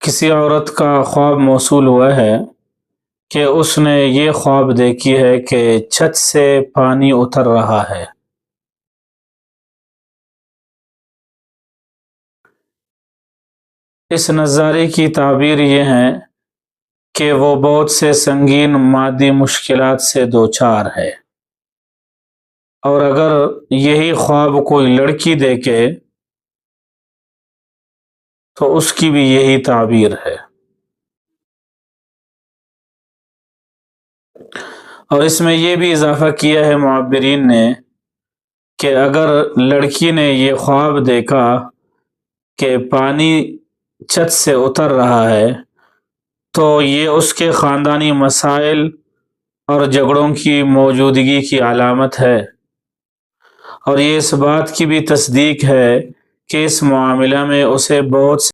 کسی عورت کا خواب موصول ہوا ہے کہ اس نے یہ خواب دیکھی ہے کہ چھت سے پانی اتر رہا ہے۔ اس نظارے کی تعبیر یہ ہے کہ وہ بہت سے سنگین مادی مشکلات سے دوچار ہے، اور اگر یہی خواب کوئی لڑکی دیکھے تو اس کی بھی یہی تعبیر ہے۔ اور اس میں یہ بھی اضافہ کیا ہے معبرین نے کہ اگر لڑکی نے یہ خواب دیکھا کہ پانی چھت سے اتر رہا ہے تو یہ اس کے خاندانی مسائل اور جھگڑوں کی موجودگی کی علامت ہے، اور یہ اس بات کی بھی تصدیق ہے کہ اس معاملہ میں اسے بہت